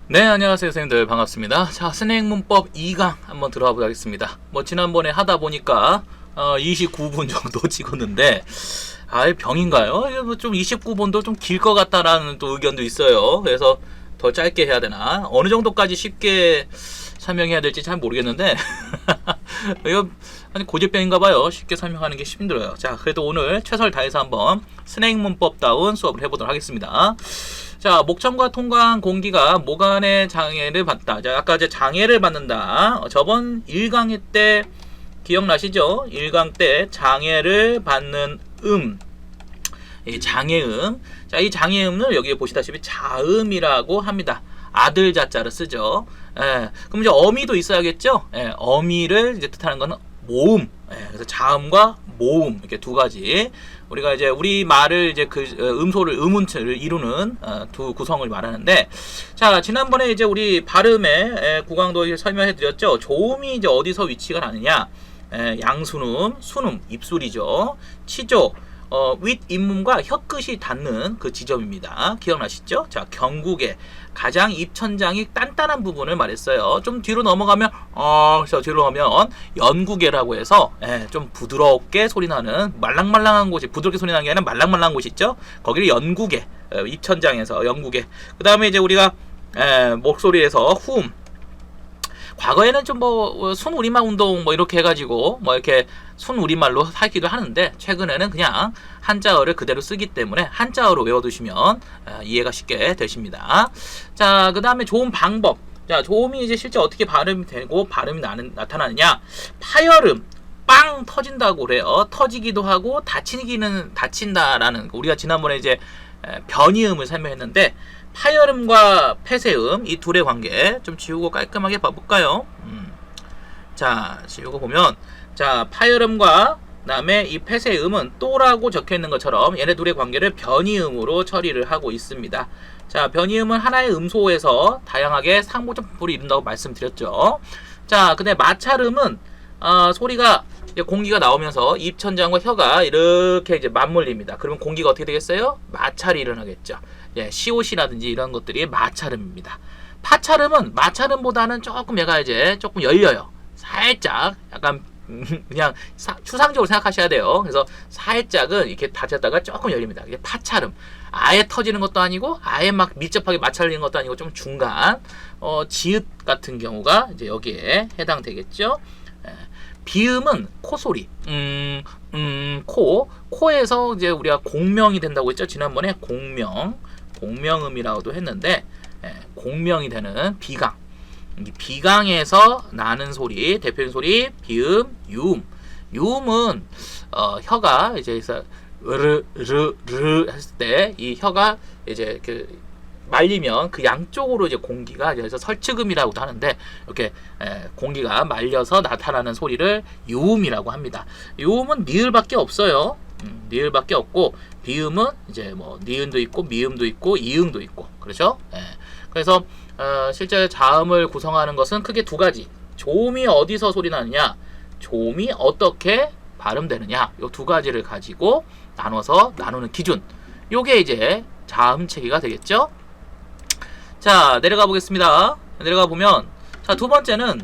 네, 안녕하세요, 선생님들. 반갑습니다. 자, 스낵문법 2강 한번 들어가 보겠습니다. 지난번에 하다 보니까 29분 정도 찍었는데, 병인가요? 이거 좀 29분도 좀 길 것 같다라는 또 의견도 있어요. 그래서 더 짧게 해야 되나? 어느 정도까지 쉽게 설명해야 될지 잘 모르겠는데, 이거 아니 고질병인가 봐요. 쉽게 설명하는 게 힘들어요. 자, 그래도 오늘 최선을 다해서 한번 스낵문법다운 수업을 해보도록 하겠습니다. 자, 목청과 통과한 공기가 모간의 장애를 받다. 자, 아까 이제 장애를 받는다. 저번 1강의 때 기억나시죠? 1강 때 장애를 받는 이 장애음. 자, 이 장애음을 여기 보시다시피 자음이라고 합니다. 아들 자자를 쓰죠. 그럼 이제 어미도 있어야겠죠? 어미를 이제 뜻하는 거는 모음. 그래서 자음과 모음 이렇게 두 가지. 우리가 이제 우리 말을 이제 그 음소를 음운체를 이루는 두 구성을 말하는데, 자, 지난번에 이제 우리 발음의 구강도 설명해 드렸죠. 조음이 이제 어디서 위치가 나느냐? 양순음, 순음, 입술이죠. 치조, 윗 잇몸과 혀끝이 닿는 그 지점입니다. 기억나시죠? 자, 경국에 가장 입천장이 단단한 부분을 말했어요. 좀 뒤로 넘어가면 그래서 뒤로 가면 연구개라고 해서 좀 부드럽게 소리나는 말랑말랑한 곳이, 부드럽게 소리나는 게 아니라 말랑말랑한 곳이 있죠. 거기를 연구개, 입천장에서 연구개. 그 다음에 이제 우리가 목소리에서 후음. 과거에는 좀 순우리말 운동 이렇게 해가지고 이렇게 순우리말로 하기도 하는데, 최근에는 그냥 한자어를 그대로 쓰기 때문에 한자어로 외워두시면 이해가 쉽게 되십니다. 자, 그 다음에 좋은 방법. 자, 조음이 이제 실제 어떻게 발음이 되고 발음이 나타나느냐? 파열음. 빵 터진다고 그래요. 터지기도 하고 다친다라는, 우리가 지난번에 이제 변이음을 설명했는데, 파열음과 폐쇄음 이 둘의 관계 좀 지우고 깔끔하게 봐볼까요? 자, 지우고 보면, 자, 파열음과 그다음에 이 폐쇄음은 또라고 적혀 있는 것처럼 얘네 둘의 관계를 변이음으로 처리를 하고 있습니다. 자, 변이음은 하나의 음소에서 다양하게 상호적 분포를 이룬다고 말씀드렸죠. 자, 근데 마찰음은 소리가 공기가 나오면서 입천장과 혀가 이렇게 이제 맞물립니다. 그러면 공기가 어떻게 되겠어요? 마찰이 일어나겠죠. 시옷이라든지 이런 것들이 마찰음입니다. 파찰음은 마찰음보다는 조금 얘가 이제 조금 열려요. 살짝 약간 그냥 추상적으로 생각하셔야 돼요. 그래서 살짝은 이렇게 닫혔다가 조금 열립니다. 이게 파찰음. 아예 터지는 것도 아니고 아예 막 밀접하게 마찰리는 것도 아니고 좀 중간. 지읒 같은 경우가 이제 여기에 해당되겠죠. 비음은 코소리. 코에서 이제 우리가 공명이 된다고 했죠. 지난번에 공명음이라고도 했는데, 공명이 되는 비강. 비강에서 나는 소리, 대표적인 소리, 비음, 유음. 유음은 혀가 이제 르 했을 때 이 혀가 이제 말리면 그 양쪽으로 이제 공기가, 그래서 설치금이라고도 하는데, 이렇게 공기가 말려서 나타나는 소리를 유음이라고 합니다. 유음은 니을밖에 없어요. 니을밖에 없고, 비음은 이제 니은도 있고 미음도 있고 이응도 있고, 그렇죠? 그래서 실제 자음을 구성하는 것은 크게 두 가지. 조음이 어디서 소리 나느냐, 조음이 어떻게 발음되느냐, 이 두 가지를 가지고 나누는 기준. 요게 이제 자음 체계가 되겠죠. 자, 내려가 보겠습니다. 내려가 보면, 자, 두 번째는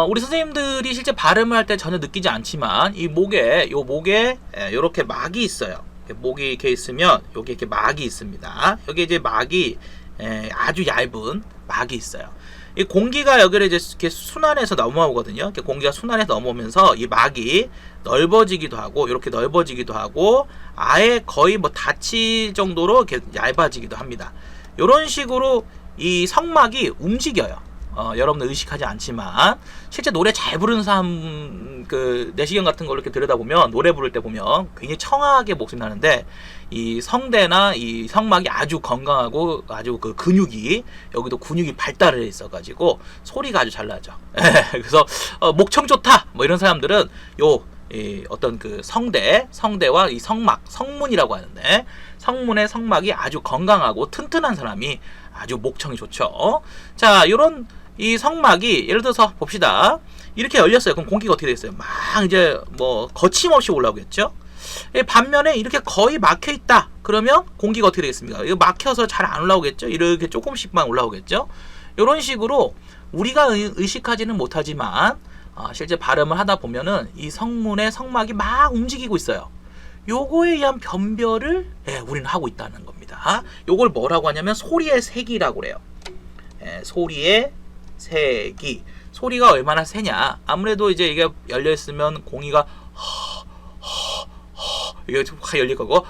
우리 선생님들이 실제 발음을 할 때 전혀 느끼지 않지만 이 목에 이렇게 막이 있어요. 목이 이렇게 있으면 여기 이렇게 막이 있습니다. 여기 이제 막이 아주 얇은 막이 있어요. 이 공기가 여기를 이제 이렇게 순환해서 넘어오거든요. 이렇게 공기가 순환해서 넘어오면서 이 막이 넓어지기도 하고, 이렇게 넓어지기도 하고, 아예 거의 닫힐 정도로 이렇게 얇아지기도 합니다. 이런 식으로 이 성막이 움직여요. 여러분들 의식하지 않지만 실제 노래 잘 부르는 사람, 내시경 같은 걸 이렇게 들여다보면, 노래 부를 때 보면 굉장히 청아하게 목소리 나는데, 이 성대나 이 성막이 아주 건강하고 아주 근육이, 여기도 근육이 발달해 있어가지고 소리가 아주 잘 나죠. 그래서 목청 좋다 이런 사람들은 어떤 성대와 이 성막, 성문이라고 하는데, 성문의 성막이 아주 건강하고 튼튼한 사람이 아주 목청이 좋죠. 자, 요런 이 성막이 예를 들어서 봅시다. 이렇게 열렸어요. 그럼 공기가 어떻게 되겠어요? 막 이제 거침없이 올라오겠죠. 반면에 이렇게 거의 막혀 있다. 그러면 공기가 어떻게 되겠습니까? 이거 막혀서 잘 안 올라오겠죠? 이렇게 조금씩만 올라오겠죠? 이런 식으로 우리가 의식하지는 못하지만 실제 발음을 하다 보면은 이 성문의 성막이 막 움직이고 있어요. 요거에 의한 변별을 우리는 하고 있다는 겁니다. 요걸 뭐라고 하냐면 소리의 세기라고 그래요. 소리의 세기. 소리가 얼마나 세냐. 아무래도 이제 이게 열려 있으면 공기가 이게 확 열릴 거고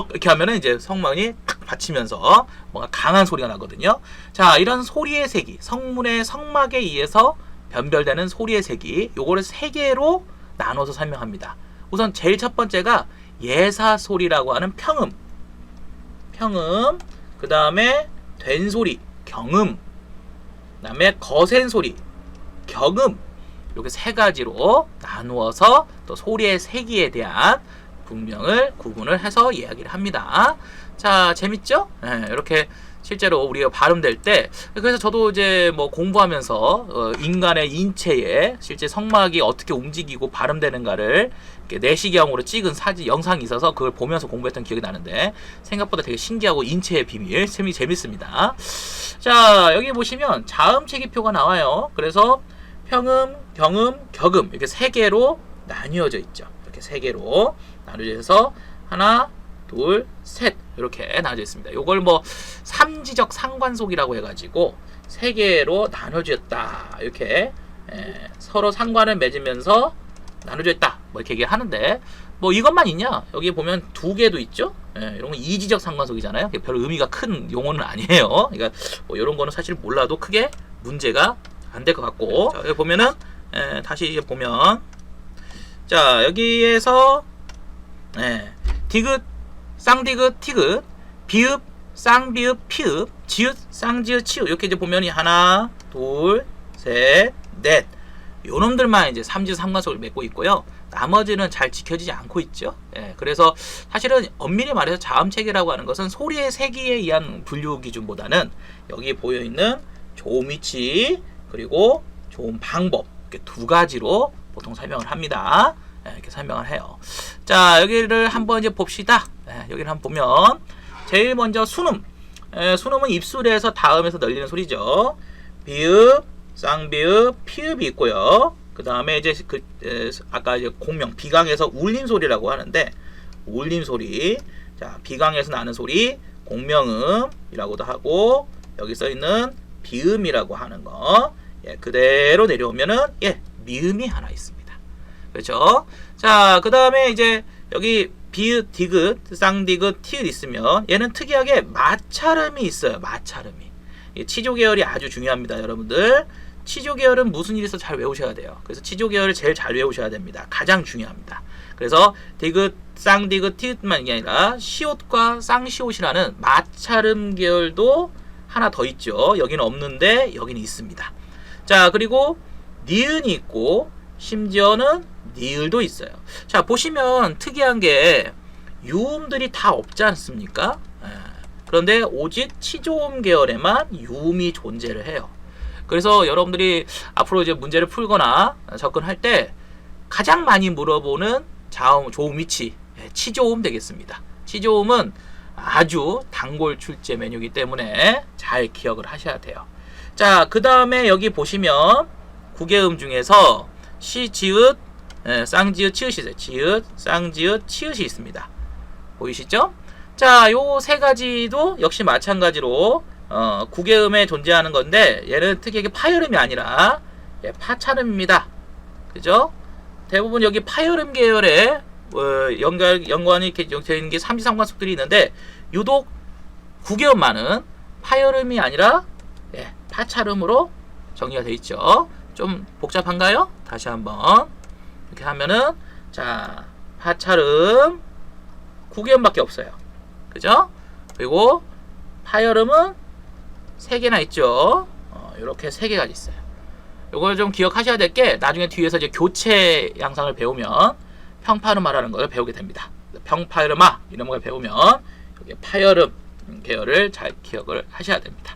이렇게 하면은 이제 성문이 탁 받치면서 뭔가 강한 소리가 나거든요. 자, 이런 소리의 세기, 성문의 성막에 의해서 변별되는 소리의 세기, 요거를 세 개로 나눠서 설명합니다. 우선 제일 첫 번째가 예사 소리라고 하는 평음, 그 다음에 된 소리, 경음, 그 다음에 거센 소리, 격음, 이렇게 세 가지로 나누어서 또 소리의 세기에 대한 분명을 구분을 해서 이야기를 합니다. 자, 재밌죠? 이렇게 실제로 우리가 발음될 때, 그래서 저도 이제 뭐 공부하면서 인간의 인체에 실제 성막이 어떻게 움직이고 발음되는가를 내시경으로 찍은 사진 영상이 있어서 그걸 보면서 공부했던 기억이 나는데, 생각보다 되게 신기하고 인체의 비밀 재밌습니다. 자, 여기 보시면 자음체기표가 나와요. 그래서 평음, 경음, 격음 이렇게 세 개로 나뉘어져 있죠. 이렇게 세 개로 나뉘어져 있어서 하나, 둘, 셋 이렇게 나눠져 있습니다. 요걸 뭐 삼지적 상관속이라고 해가지고 세 개로 나눠졌다. 이렇게 서로 상관을 맺으면서 나눠져 있다. 뭐 이렇게 얘기하는데 뭐 이것만 있냐? 여기 보면 두 개도 있죠. 이런 건 이지적 상관속이잖아요. 별 의미가 큰 용어는 아니에요. 그러니까 뭐 이런 거는 사실 몰라도 크게 문제가 안 될 것 같고. 자, 여기 보면은 다시 보면 자, 여기에서 디귿, 쌍디귿, 티귿, 비읍, 쌍비읍, 피읍, 지읒, 쌍지읒, 치읒 이렇게 이제 보면이 하나, 둘, 셋, 넷 요놈들만 이제 삼지적 상관속을 맺고 있고요. 나머지는 잘 지켜지지 않고 있죠. 그래서 사실은 엄밀히 말해서 자음체계라고 하는 것은 소리의 세기에 의한 분류 기준보다는 여기 보여 있는 조음 위치 그리고 조음 방법 이렇게 두 가지로 보통 설명을 합니다. 이렇게 설명을 해요. 자, 여기를 한번 이제 봅시다. 여기를 한번 보면 제일 먼저 순음. 순음은 입술에서 다음에서 ner리는 소리죠. 비읍, 쌍비읍, 피읍이 있고요. 그 다음에 이제 아까 이제 공명 비강에서 울림 소리라고 하는데 울림 소리. 자, 비강에서 나는 소리 공명음이라고도 하고 여기 써 있는 비음이라고 하는 거. 그대로 내려오면은 미음이 하나 있습니다. 그렇죠? 자, 그 다음에 이제 여기 비읍, 디귿, 쌍디귿, 티읕 있으면 얘는 특이하게 마찰음이 있어요. 마찰음이. 치조 계열이 아주 중요합니다, 여러분들. 치조 계열은 무슨 일이 있어 잘 외우셔야 돼요. 그래서 치조 계열을 제일 잘 외우셔야 됩니다. 가장 중요합니다. 그래서 디귿, 쌍디귿, 티읕만이 아니라 시옷과 쌍시옷이라는 마찰음 계열도 하나 더 있죠. 여기는 없는데 여기는 있습니다. 자, 그리고 니은이 있고 심지어는 니을도 있어요. 자, 보시면 특이한 게 유음들이 다 없지 않습니까? 그런데 오직 치조음 계열에만 유음이 존재를 해요. 그래서 여러분들이 앞으로 이제 문제를 풀거나 접근할 때 가장 많이 물어보는 조음 위치 치조음 되겠습니다. 치조음은 아주 단골 출제 메뉴이기 때문에 잘 기억을 하셔야 돼요. 자, 그 다음에 여기 보시면 구개음 중에서 시, 지읒, 쌍지읒, 치읒이 있어요. 지읒, 쌍지읒, 치읒이 있습니다. 보이시죠? 자, 요 세 가지도 역시 마찬가지로 구개음에 존재하는 건데 얘는 특이하게 파열음이 아니라 파찰음입니다. 그죠? 대부분 여기 파열음 계열에 연관이 이렇게 되어 있는 게 삼지상관속들이 있는데 유독 구개음만은 파열음이 아니라 파찰음으로 정리가 되어 있죠. 좀 복잡한가요? 다시 한번 이렇게 하면은 자, 파찰음 구개음밖에 없어요. 그죠? 그리고 파열음은 3개나 있죠. 이렇게 3개가 있어요. 요걸 좀 기억하셔야 될 게 나중에 뒤에서 이제 교체 양상을 배우면 평파르마라는 걸 배우게 됩니다. 평파르마 이런 걸 배우면 여기 파열음 계열을 잘 기억을 하셔야 됩니다.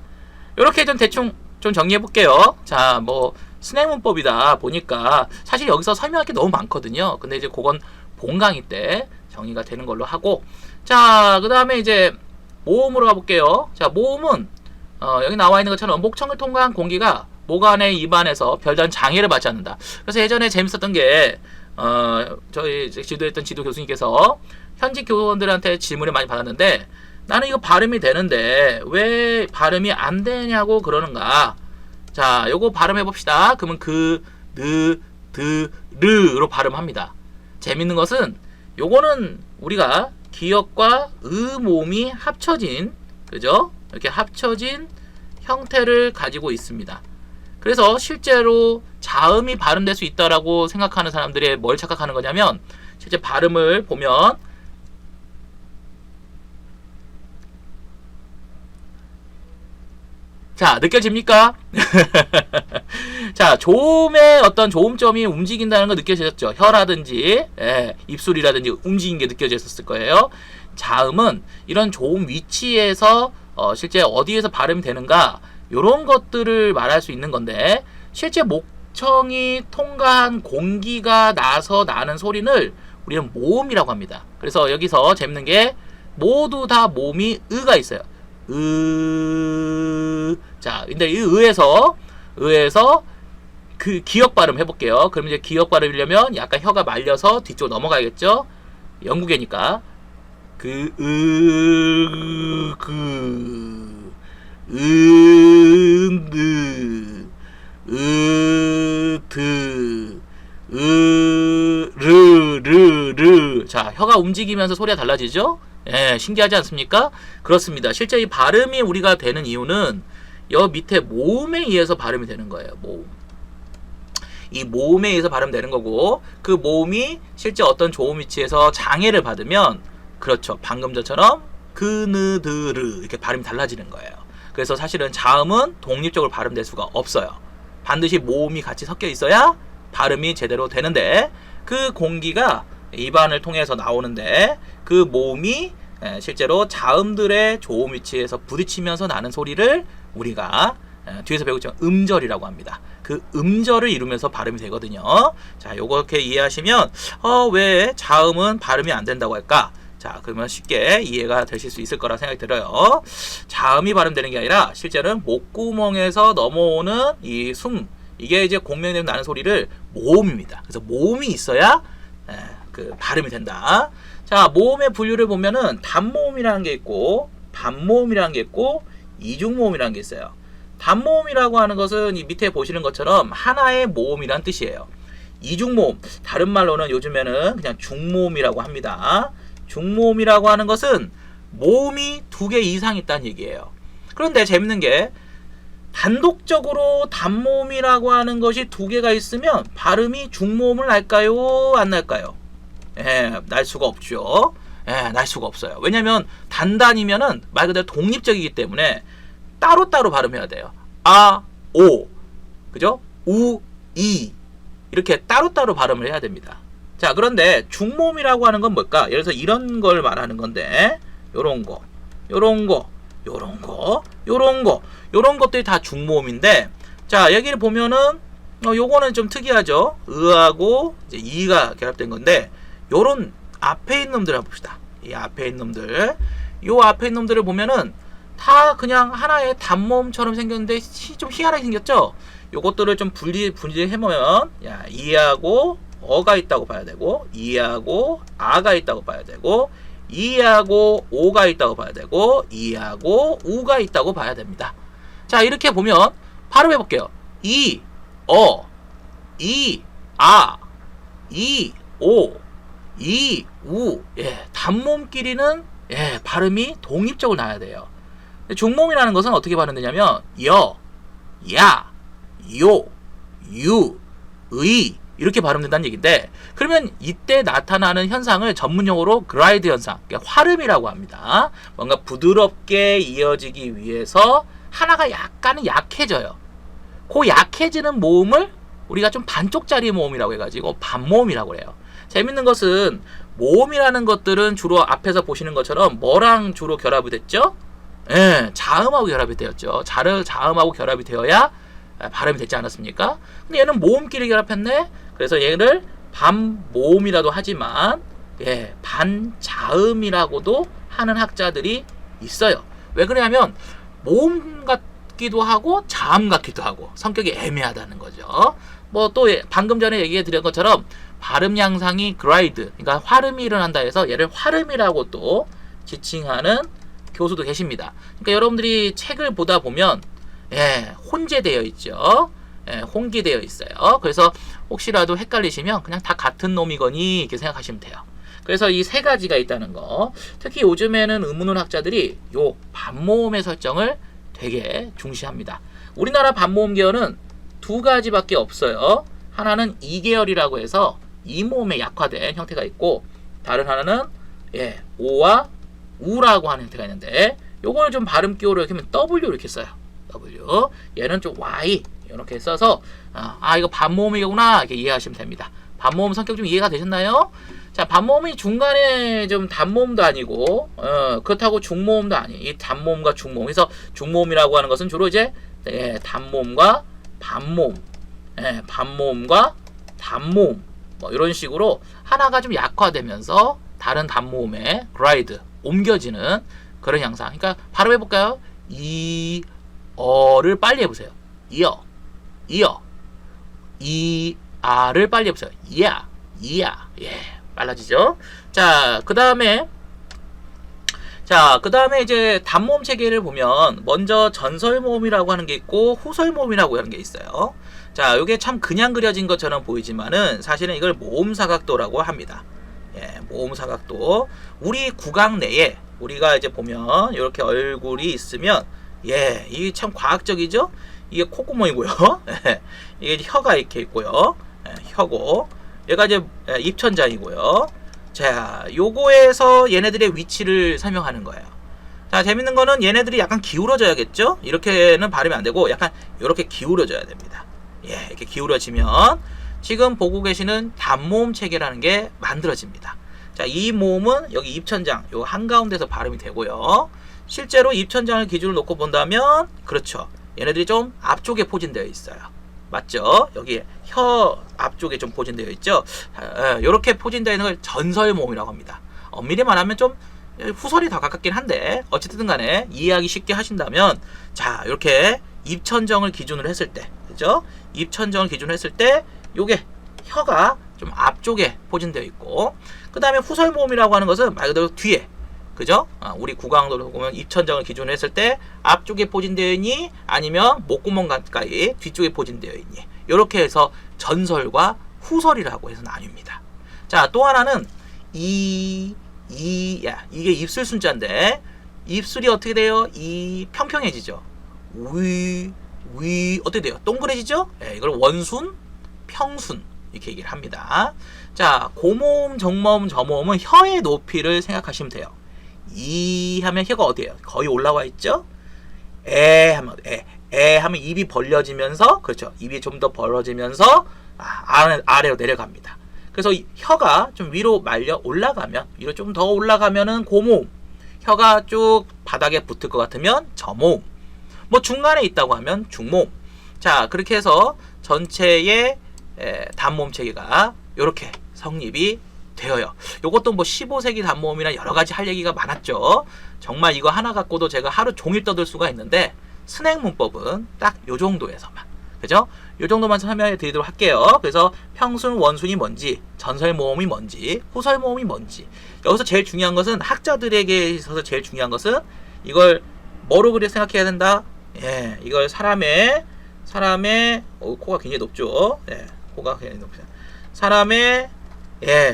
이렇게 좀 대충 좀 정리해 볼게요. 자, 뭐 스낵 문법이다 보니까 사실 여기서 설명할 게 너무 많거든요. 근데 이제 그건 본 강의 때 정의가 되는 걸로 하고, 자, 그 다음에 이제 모음으로 가볼게요. 자, 모음은 여기 나와 있는 것처럼 목청을 통과한 공기가 목 안에 입안에서 별다른 장애를 받지 않는다. 그래서 예전에 재밌었던 게 저희 지도했던 지도 교수님께서 현직 교원들한테 질문을 많이 받았는데, 나는 이거 발음이 되는데 왜 발음이 안 되냐고 그러는가. 자, 요거 발음해 봅시다. 그러면 르로 발음합니다. 재밌는 것은 요거는 우리가 기역과 음음이 합쳐진, 그죠? 이렇게 합쳐진 형태를 가지고 있습니다. 그래서 실제로 자음이 발음될 수 있다라고 생각하는 사람들이 뭘 착각하는 거냐면, 실제 발음을 보면 자, 느껴집니까? 자, 조음의 어떤 조음점이 움직인다는 거 느껴지셨죠? 혀라든지 입술이라든지 움직이는 게 느껴졌을 거예요. 자음은 이런 조음 위치에서 실제 어디에서 발음이 되는가, 이런 것들을 말할 수 있는 건데, 실제 목청이 통과한 공기가 나서 나는 소리를 우리는 모음이라고 합니다. 그래서 여기서 재밌는 게 모두 다 모음이 으가 있어요. 자, 근데 이 의에서 그 기역 발음 해볼게요. 그럼 이제 기역 발음이려면 약간 혀가 말려서 뒤쪽 넘어가야겠죠? 영국이니까 자, 혀가 움직이면서 소리가 달라지죠? 예, 신기하지 않습니까? 그렇습니다. 실제 이 발음이 우리가 되는 이유는 여 밑에 모음에 의해서 발음이 되는 거예요. 모음. 이 모음에 의해서 발음되는 거고, 그 모음이 실제 어떤 조음 위치에서 장애를 받으면, 그렇죠, 방금 전처럼 그느드르 이렇게 발음이 달라지는 거예요. 그래서 사실은 자음은 독립적으로 발음될 수가 없어요. 반드시 모음이 같이 섞여 있어야 발음이 제대로 되는데, 그 공기가 입안을 통해서 나오는데 그 모음이 실제로 자음들의 조음 위치에서 부딪히면서 나는 소리를 우리가 뒤에서 배우죠, 음절이라고 합니다. 그 음절을 이루면서 발음이 되거든요. 자, 요거 이렇게 이해하시면 왜 자음은 발음이 안 된다고 할까? 자, 그러면 쉽게 이해가 되실 수 있을 거라 생각이 들어요. 자음이 발음되는 게 아니라 실제는 목구멍에서 넘어오는 이 숨, 이게 이제 공명이 되면 나는 소리를 모음입니다. 그래서 모음이 있어야 그 발음이 된다. 자, 모음의 분류를 보면은 단모음이라는 게 있고 반모음이라는 게 있고 이중모음이라는 게 있어요. 단모음이라고 하는 것은 이 밑에 보시는 것처럼 하나의 모음이란 뜻이에요. 이중모음, 다른 말로는 요즘에는 그냥 중모음이라고 합니다. 중모음이라고 하는 것은 모음이 2개 이상 있다는 얘기예요. 그런데 재밌는 게 단독적으로 단모음이라고 하는 것이 2개가 있으면 발음이 중모음을 날까요? 안 날까요? 날 수가 없죠. 날 수가 없어요. 왜냐면 단단이면은 말 그대로 독립적이기 때문에 따로따로 발음해야 돼요. 아, 오, 그죠? 우, 이 이렇게 따로따로 발음을 해야 됩니다. 자, 그런데 중모음이라고 하는 건 뭘까? 예를 들어서 이런 걸 말하는 건데, 요런 거, 요런 거, 요런 거, 요런 거, 요런 것들이 다 중모음인데, 자, 여기를 보면은 요거는 좀 특이하죠. 으하고 이제 이가 결합된 건데, 요런 앞에 있는 놈들 한번 봅시다. 이 앞에 있는 놈들, 요 앞에 있는 놈들을 보면은 다 그냥 하나의 단모음처럼 생겼는데 좀 희한하게 생겼죠. 요것들을 좀 분리해보면, 야, 이하고 어가 있다고 봐야 되고, 이하고 아가 있다고 봐야 되고, 이하고 오가 있다고 봐야 되고, 이하고 우가 있다고 봐야 됩니다. 자, 이렇게 보면 발음해 볼게요. 이, 어, 이, 아, 이, 오, 이, 우. 단모음끼리는 발음이 독립적으로 나야 돼요. 중모음이라는 것은 어떻게 발음되냐면 여, 야, 요, 유, 의 이렇게 발음된다는 얘기인데, 그러면 이때 나타나는 현상을 전문용어로 그라이드 현상, 그러니까 화름이라고 합니다. 뭔가 부드럽게 이어지기 위해서 하나가 약간은 약해져요. 그 약해지는 모음을 우리가 좀 반쪽짜리 모음이라고 해가지고 반모음이라고 해요. 재밌는 것은 모음이라는 것들은 주로 앞에서 보시는 것처럼 뭐랑 주로 결합이 됐죠? 자음하고 결합이 되었죠. 자음하고 결합이 되어야 발음이 되지 않았습니까? 근데 얘는 모음끼리 결합했네. 그래서 얘를 반모음이라도 하지만 반자음이라고도 하는 학자들이 있어요. 왜 그러냐면 모음 같기도 하고 자음 같기도 하고 성격이 애매하다는 거죠. 뭐 또 방금 전에 얘기해 드린 것처럼 발음 양상이 그라이드, 그러니까 화름이 일어난다 해서 얘를 화름이라고 또 지칭하는 교수도 계십니다. 그러니까 여러분들이 책을 보다 보면 혼재되어 있죠. 혼기되어 있어요. 그래서 혹시라도 헷갈리시면 그냥 다 같은 놈이거니 이렇게 생각하시면 돼요. 그래서 이 세 가지가 있다는 거. 특히 요즘에는 의문문 학자들이 요 반모음의 설정을 되게 중시합니다. 우리나라 반모음 계열은 두 가지밖에 없어요. 하나는 이계열이라고 해서 이모음에 약화된 형태가 있고, 다른 하나는 오와 우라고 하는 형태가 있는데, 요걸 좀 발음 기호로 이렇게 하면 W 이렇게 써요. W. 얘는 좀 Y 이렇게 써서 이거 반모음이구나 이렇게 이해하시면 됩니다. 반모음 성격 좀 이해가 되셨나요? 자, 반모음이 중간에 좀 단모음도 아니고 그렇다고 중모음도 아니에요. 이 단모음과 중모음. 그래서 중모음이라고 하는 것은 주로 이제 단모음과 반모음, 반모음과 단모음 뭐 이런 식으로 하나가 좀 약화되면서 다른 단모음에 그라이드 옮겨지는 그런 양상. 그러니까 발음해 볼까요? 어를 빨리 해보세요. 이어 이아를 빨리 해보세요. 이야 빨라지죠. 자, 그 다음에 이제 단모음 체계를 보면 먼저 전설모음이라고 하는 게 있고 후설모음이라고 하는 게 있어요. 자, 이게 참 그냥 그려진 것처럼 보이지만은 사실은 이걸 모음사각도라고 합니다. 모음사각도. 우리 구강 내에 우리가 이제 보면 이렇게 얼굴이 있으면 이게 참 과학적이죠? 이게 콧구멍이고요. 이게 혀가 이렇게 있고요. 혀고. 얘가 이제 입천장이고요. 자, 요거에서 얘네들의 위치를 설명하는 거예요. 자, 재밌는 거는 얘네들이 약간 기울어져야겠죠? 이렇게는 발음이 안 되고 약간 이렇게 기울어져야 됩니다. 이렇게 기울어지면 지금 보고 계시는 단모음 체계라는 게 만들어집니다. 자, 이 모음은 여기 입천장, 요 한가운데서 발음이 되고요. 실제로 입천장을 기준으로 놓고 본다면, 그렇죠. 얘네들이 좀 앞쪽에 포진되어 있어요. 맞죠? 여기 혀 앞쪽에 좀 포진되어 있죠? 이렇게 포진되어 있는 걸 전설모음이라고 합니다. 엄밀히 말하면 좀 후설이 더 가깝긴 한데, 어쨌든 간에 이해하기 쉽게 하신다면, 자, 이렇게 입천정을 기준으로 했을 때, 그죠? 입천정을 기준으로 했을 때, 요게 혀가 좀 앞쪽에 포진되어 있고, 그 다음에 후설모음이라고 하는 것은 말 그대로 뒤에, 그죠? 우리 구강도로 보면 입천정을 기준으로 했을 때 앞쪽에 포진되어 있니? 아니면 목구멍 가까이 뒤쪽에 포진되어 있니? 이렇게 해서 전설과 후설이라고 해서 나뉩니다. 자, 또 하나는 이게 입술 순자인데, 입술이 어떻게 돼요? 평평해지죠. 어떻게 돼요? 동그래지죠? 이걸 원순, 평순 이렇게 얘기를 합니다. 자, 고모음, 정모음, 저모음은 혀의 높이를 생각하시면 돼요. 이 하면 혀가 어디에요? 거의 올라와 있죠? 하면 입이 벌려지면서, 그렇죠, 입이 좀 더 벌어지면서 아래로 내려갑니다. 그래서 혀가 좀 위로 말려 올라가면, 위로 좀 더 올라가면은 고모음, 혀가 쭉 바닥에 붙을 것 같으면 저모음, 뭐 중간에 있다고 하면 중모음. 자, 그렇게 해서 전체의 단모음 체계가 이렇게 성립이 되어요. 요것도 뭐 15세기 단모음이나 여러 가지 할 얘기가 많았죠. 정말 이거 하나 갖고도 제가 하루 종일 떠들 수가 있는데, 스낵 문법은 딱 요 정도에서만, 그죠? 요 정도만 설명해 드리도록 할게요. 그래서 평순, 원순이 뭔지, 전설모음이 뭔지, 후설모음이 뭔지. 여기서 제일 중요한 것은, 학자들에게 있어서 제일 중요한 것은 이걸 뭐로 그리 생각해야 된다? 이걸 사람의 코가 굉장히 높죠. 코가 굉장히 높죠. 사람의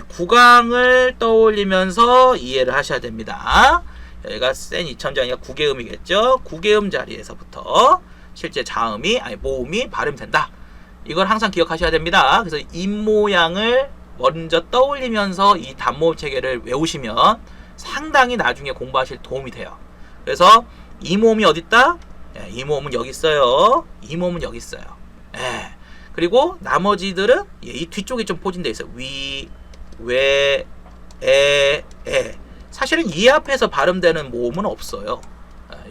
구강을 떠올리면서 이해를 하셔야 됩니다. 여기가 센 입천장이가 구개음이겠죠. 구개음 자리에서부터 실제 모음이 발음된다. 이걸 항상 기억하셔야 됩니다. 그래서 입 모양을 먼저 떠올리면서 이 단모음 체계를 외우시면 상당히 나중에 공부하실 도움이 돼요. 그래서 이 모음이 어디 있다? 이 모음은 여기 있어요. 이 모음은 여기 있어요. 그리고 나머지들은 이 뒤쪽에 좀 포진되어 있어요. 위, 웨, 에. 사실은 이 앞에서 발음되는 모음은 없어요.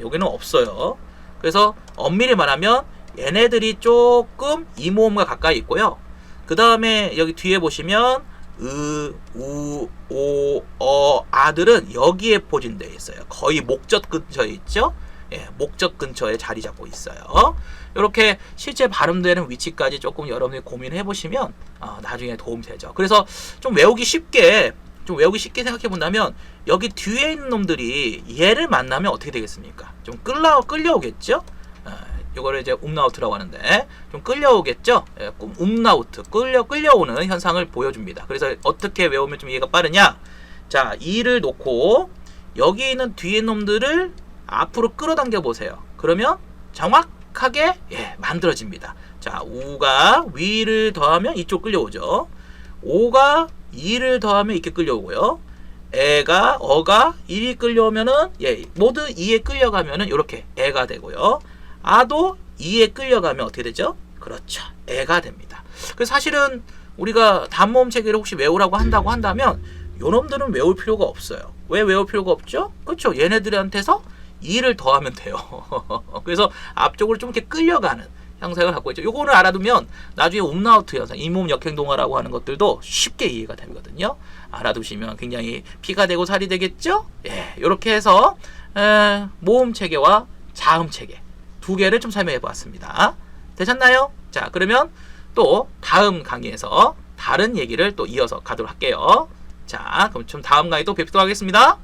여기는 없어요. 그래서 엄밀히 말하면 얘네들이 조금 이 모음과 가까이 있고요. 그 다음에 여기 뒤에 보시면 아들은 여기에 포진되어 있어요. 거의 목젖 근처에 있죠. 예, 목젖 근처에 자리 잡고 있어요. 이렇게 실제 발음되는 위치까지 조금 여러분이 고민해 보시면 나중에 도움이 되죠. 그래서 좀 외우기 쉽게 생각해 본다면 여기 뒤에 있는 놈들이 얘를 만나면 어떻게 되겠습니까? 좀 끌려오겠죠? 이거를 이제 umlaut라고 하는데 좀 끌려오겠죠? 예, umlaut 끌려오는 현상을 보여줍니다. 그래서 어떻게 외우면 좀 이해가 빠르냐? 자, 이를 놓고 여기 있는 뒤에 놈들을 앞으로 끌어당겨 보세요. 그러면 정확하게 만들어집니다. 자, 우가 위를 더하면 이쪽 끌려오죠. 오가 이를 더하면 이렇게 끌려오고요. 어가 이리 끌려오면은 모두 이에 끌려가면은 이렇게 애가 되고요. 아도 이에 끌려가면 어떻게 되죠? 그렇죠. 애가 됩니다. 그래서 사실은 우리가 단모음 체계를 혹시 외우라고 한다면 요놈들은 외울 필요가 없어요. 왜 외울 필요가 없죠? 그렇죠. 얘네들한테서 이를 더하면 돼요. 그래서 앞쪽으로 좀 이렇게 끌려가는 형상을 갖고 있죠. 요거를 알아두면 나중에 umlaut 현상, 잇몸 역행동화라고 하는 것들도 쉽게 이해가 되거든요. 알아두시면 굉장히 피가 되고 살이 되겠죠? 예, 이렇게 해서 모음 체계와 자음 체계 두 개를 좀 설명해 보았습니다. 되셨나요? 자, 그러면 또 다음 강의에서 다른 얘기를 또 이어서 가도록 할게요. 자, 그럼 좀 다음 강의 또 뵙도록 하겠습니다.